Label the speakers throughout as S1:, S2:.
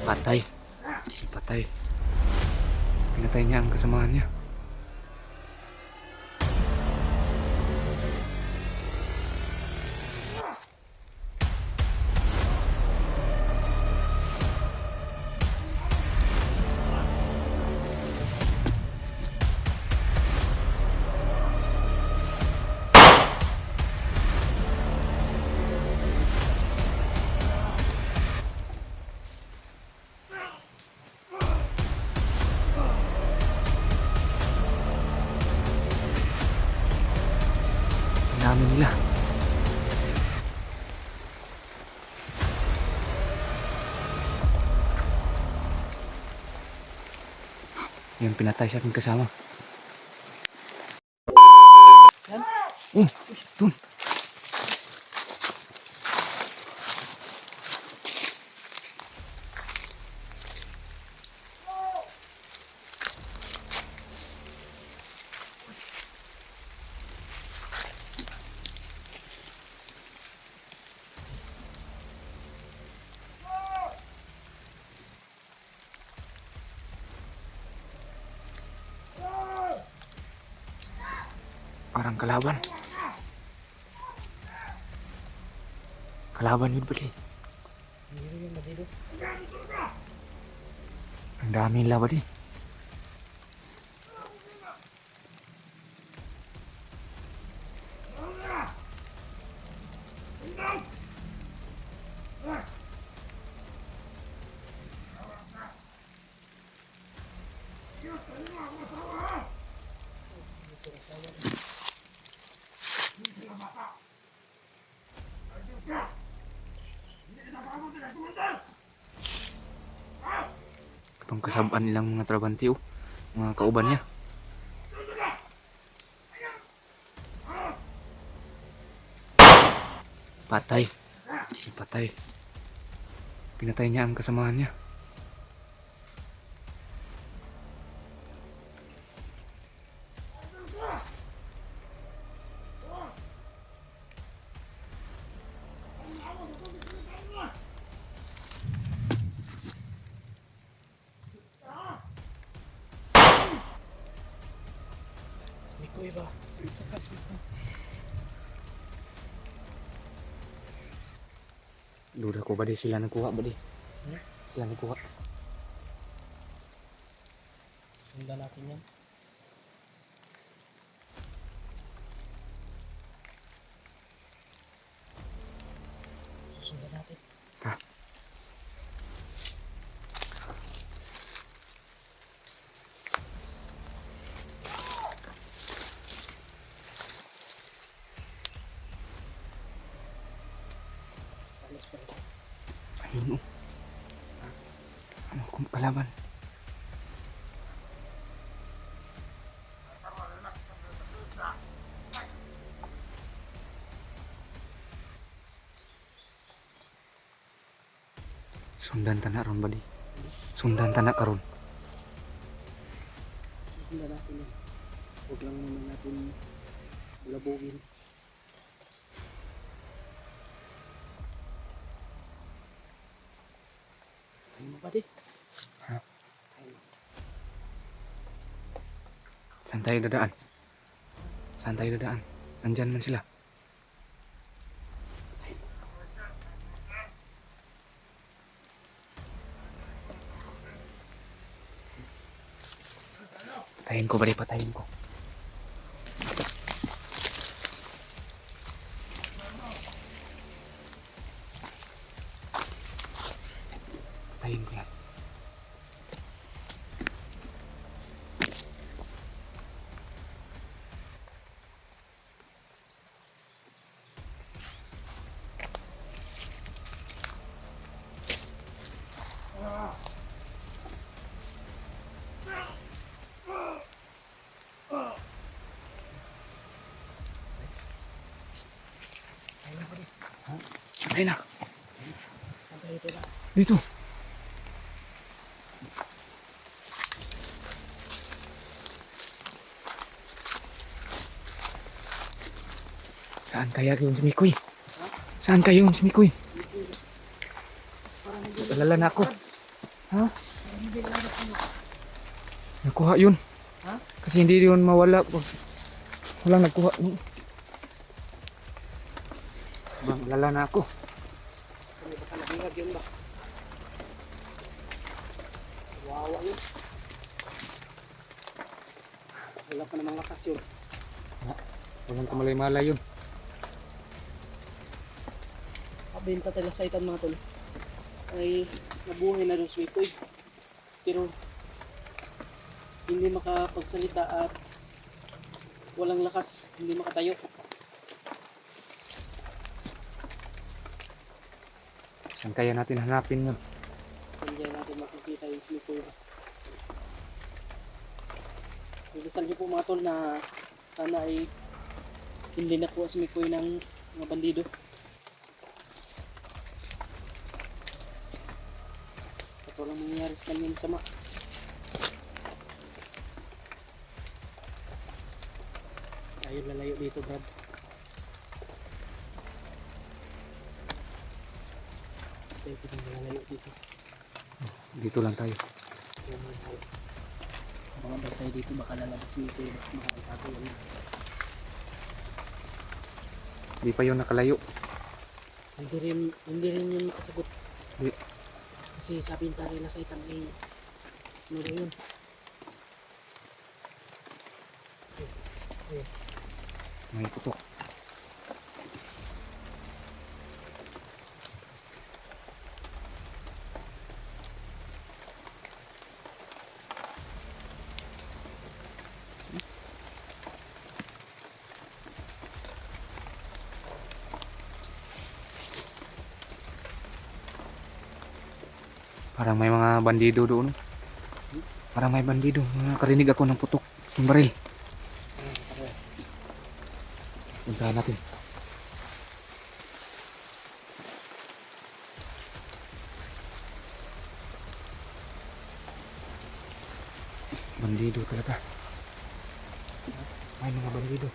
S1: Patay. Patay. Pinatay niya ang kasamahan niya. Namin nila. Yung pinatay siya aking kasama. Oh, dun. Parang kalaban. Kalaban yun pala. Ang daming laban eh. Itong kasabaan nilang mga trabante oh. Mga kauban niya. Patay. Patay. Pinatay niya ang kasamahan niya.
S2: Mikoy ba? Sakas Mikoy.
S1: Duda ko ba di sila nagkuha ba di? Sila nagkuha.
S2: Sundan natin yan. Susundan natin.
S1: Ha? Ayun oh. Ano kung kalaban? Sundan tanak ron ba di? Sundan tanak karon.
S2: Susundan natin yan. Huwag lang naman natin bulabugin. Ano mo ba di?
S1: Ha? Saan tayo dadaan? Saan tayo dadaan? Nandyan man sila. Patayin ko ba di? Patayin ko. Patayin ko yan. Patay na.
S2: Saan tayo dito na?
S1: Dito. Saan kaya yun si Mikoy? Saan kayo yun si Mikoy? Alala na ako. Ha?
S2: Hindi lang ako.
S1: Nakuha yun.
S2: Ha?
S1: Kasi hindi yun mawala. Walang nagkuha. Sobrang lala na ako.
S2: Ano baka nabingag yun ba? Wawa yun. Wala pa namang lakas yun.
S1: Walang kamalay-malay yun.
S2: Kabenta talaga sa itan mga tol. Ay nabuhay na doon Sweekoy. Pero hindi makapagsalita at walang lakas, hindi makatayo.
S1: Saan kaya natin hanapin yun?
S2: Hindi natin makikita yung Sweekoy. Igasal niyo po mga tol na sana ay hindi na po si Mikoy ng mga bandido. At walang mangyayari sa kanyang sama. Tayo lalayo dito, Brad. Tayo lalayo dito.
S1: Dito lang tayo.
S2: Mga batay dito baka lalabas si Mikoy. Makakitago yan.
S1: Di pa yun nakalayo.
S2: Hindi rin yun makasagot.
S1: Di.
S2: Kasi sabi ng tari na sa itang ay ano ba yun?
S1: May putok. Parang may mga bandido doon. Parang may bandido. Nakarinig ako ng putok. Yung baril. Puntahan natin. Bandido talaga. May mga bandido.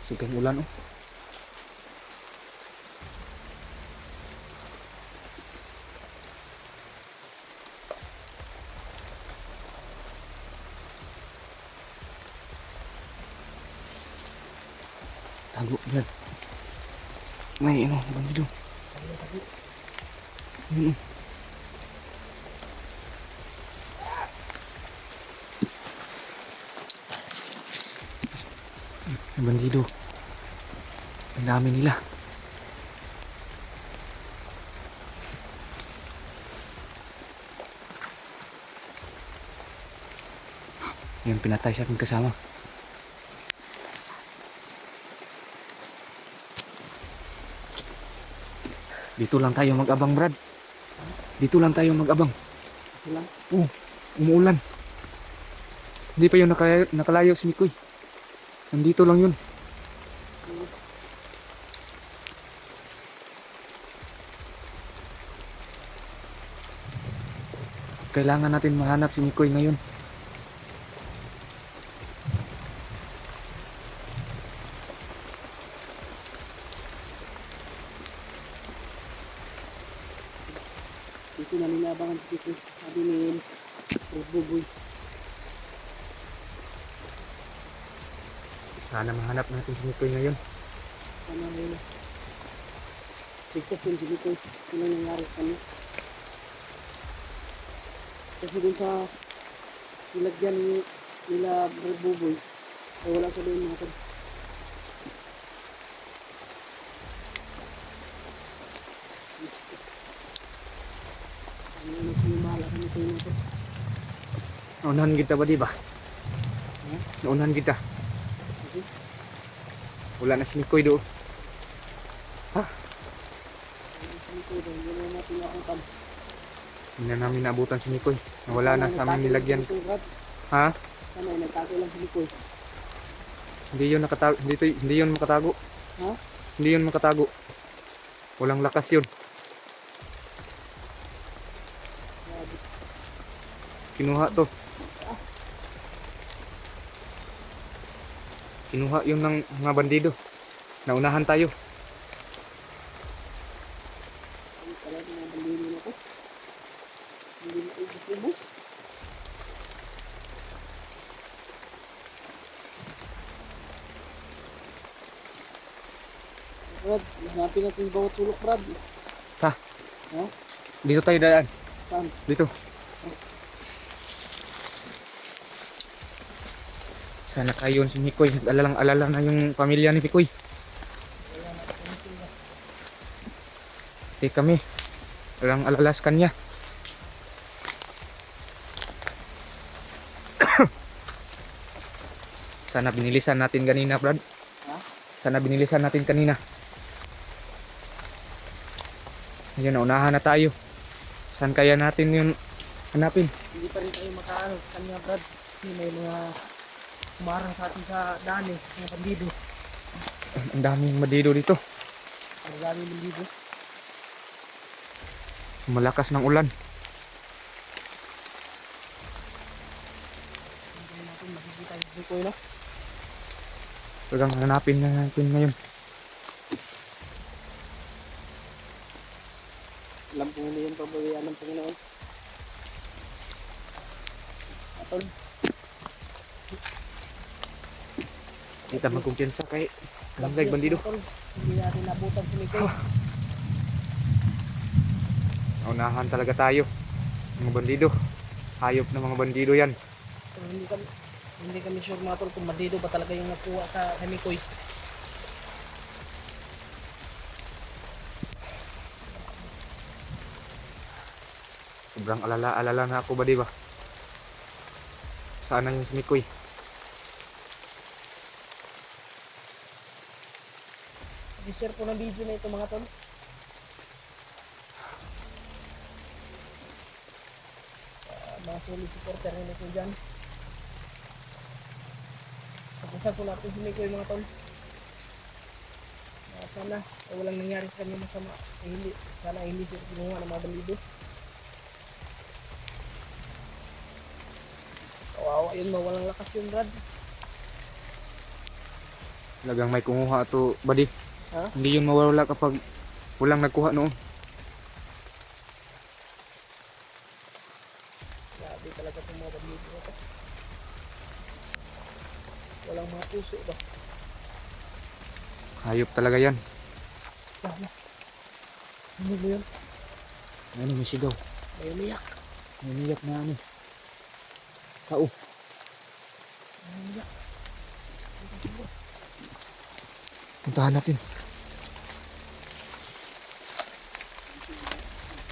S1: Sugang ulan oh. Tago yan. May ano, bandido. Yun oh. May bandido. Ang dami nila. Yung pinatay sa aking kasama. Dito lang tayo mag-abang, Brad. Dito lang tayo mag-abang.
S2: Lang.
S1: Oh, umuulan. Hindi pa yun nakalayo si Mikoy. Nandito lang yun. Kailangan natin mahanap si Mikoy ngayon.
S2: Dito na ninabangan dito. Sabi ni Buboy.
S1: Sana mahanap natin si Mikoy ngayon.
S2: Sana ay ligtas yun si Mikoy. Ano nangyari sa kanya. Kasi dun sa nilagyan nila Buboy ay wala sa doon mga tol. Ano sinimahala kami kayo na ito.
S1: Naunahan kita ba, di ba? Naunahan kita.
S2: Kasi
S1: Wala na si Mikoy doon.
S2: ano sa Mikoy doon. Yun na natin nakutan.
S1: Hindi na namin naabutan si Mikoy. Nawala na sa amin nilagyan. Ha?
S2: Sana ay nagtago lang si Mikoy.
S1: Hindi yun nakatago. Hindi yun makatago.
S2: Ha?
S1: Hindi yun makatago. Walang lakas yun. Kinuha to. Kinuha yun ng mga bandido. Naunahan tayo.
S2: Ano pala yung mga bandilo na to? Hindi na ubus-ubus. Brad, hanapin natin yung bawat sulok, Brad.
S1: Ha?
S2: Ha?
S1: Dito tayo daan.
S2: Saan?
S1: Dito. Sana kayo si Mikoy. Nag-alalang-alala na yung pamilya ni Mikoy. Hindi kami. Walang alalas kanya. Sana binilisan natin kanina, Brad.
S2: Ha?
S1: Sana binilisan natin kanina. Ayun, naunahan na tayo. Saan kaya natin yun hanapin?
S2: Hindi pa rin tayo makaano kanya, Brad. Kasi may mga kumarang sa atin sa daan eh. Mga bandido.
S1: Ang daming bandido dito.
S2: Ang daming bandido.
S1: Malakas ng ulan.
S2: Hindi natin makikita yung Mikoy, no?
S1: Talagang hanapin na natin ngayon.
S2: Alam kong hindi yan pabayaan ng Panginoon. Atol,
S1: Kita magkumpiyansa kay
S2: God
S1: Barangay
S2: bless,
S1: Bandido.
S2: Atol. Hindi natin nabutan si Mikoy.
S1: Naunahan talaga tayo. Mga bandido. Hayop na mga bandido yan.
S2: Pero hindi kami sure, mga tol, kung bandido ba talaga yung nakuha sa kay Mikoy.
S1: Sobrang alala-alala na ako ba, di ba? Saan na yung si Mikoy?
S2: I-share ko ng video na ito, mga tol. Mga solid supporter nila ko dyan. Pagkasal po natin si Mikoy, mga tol. Sana walang nangyari sa kanya masama. Sana hindi siya kinuha ng mga bandido. Kawawa yun, mawalang lakas yun, Brad.
S1: Talagang may kumuha to, buddy.
S2: Ha?
S1: Hindi yun mawawala kapag walang nagkuha noon.
S2: Grabe talaga itong mga bandido na to. Walang mga puso ba?
S1: Hayop talaga yan.
S2: Wala. Ano mo yun?
S1: Ano, may sigaw.
S2: May umiyak.
S1: May umiyak na ano. Tao.
S2: May umiyak.
S1: Puntahan natin.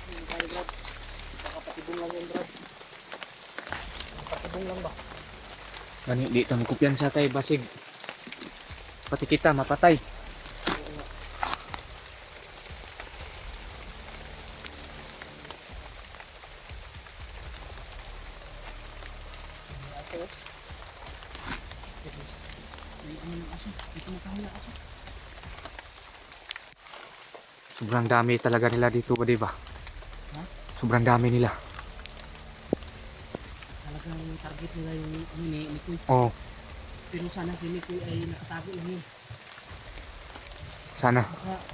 S2: Hindi tayo, Brad. Nakapatibong lang yun, Brad. Nakapatibong lang ba?
S1: Gani, di tayo kumpiyansa tayo, basig. Pati kita, mapatay.
S2: Oo nga. May aso. May aso. Dito mo kami na aso.
S1: Sobrang dami talaga nila dito ba, di ba?
S2: Ha?
S1: Sobrang dami nila.
S2: Talagang target nila yung ni Mikoy.
S1: Oo,
S2: Pero sana si Mikoy ay nakatago lang yun.
S1: sana.
S2: Baka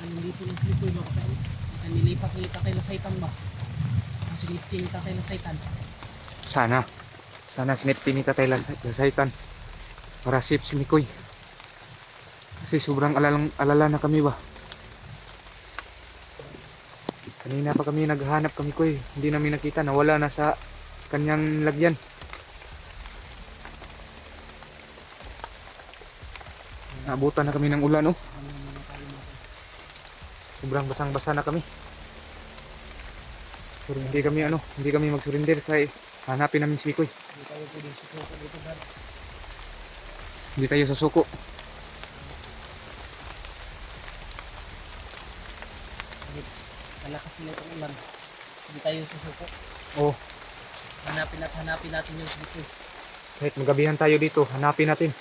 S2: nandito ng si Mikoy ba? Baka nilipat ni Tatay Lasaitan ba? Kasi nilipat ni Tatay Lasaitan.
S1: Sana. Sana sinipti ni Tatay Lasaitan. Para safe si Mikoy. Kasi sobrang alala na kami ba. Kanina pa kami naghahanap kami Mikoy. Hindi namin nakita. Nawala na sa kanyang lagyan. Naabutan na kami ng ulan, oh.
S2: Ano naman tayo natin.
S1: Sobrang basang-basa na kami. Pero hindi kami mag-surrender kay hanapin namin si Mikoy.
S2: Hindi tayo pwede susuko dito, Brad.
S1: Hindi tayo susuko.
S2: Kahit malakas nila itong ulan. Hindi tayo susuko.
S1: Oh,
S2: Hanapin natin yung Mikoy.
S1: kahit magabihan tayo dito, hanapin natin.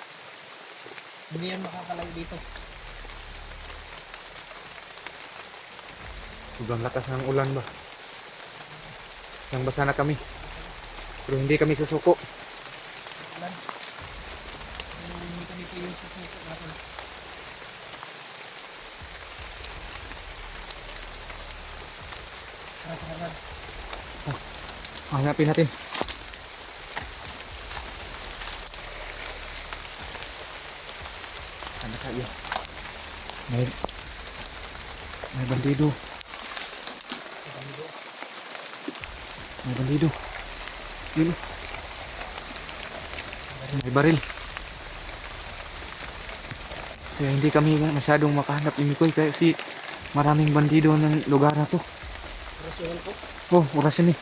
S2: Hindi yan makakalayo dito.
S1: Sobrang lakas ng ulan ba. Isang basa na kami. Pero hindi kami susuko.
S2: Ulan. Hindi kami po yung susuko natin. Tara, tara, tara.
S1: Hanapin natin. Sana kaya. May bandido. May bandido. Yun. May baril. Kaya hindi kami masyadong makahanap ni Mikoy kasi maraming bandido ng lugar na to.
S2: Orasyonan ko.
S1: Oh, orasyon eh.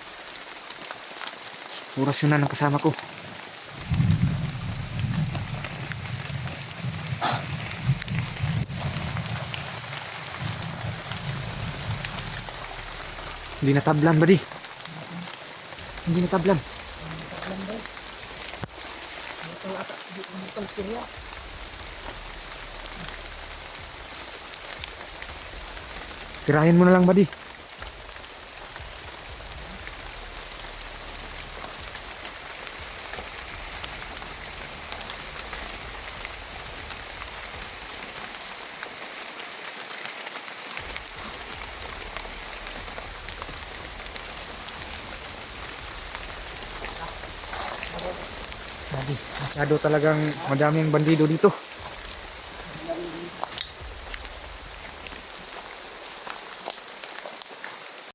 S1: Orasyon na ng kasama ko. Hindi natablan ba di? Hindi natablan.
S2: Taklan daw. Butang ata. Butang istorya.
S1: Tirahin mo na lang ba di? Masyado talagang madaming bandido dito.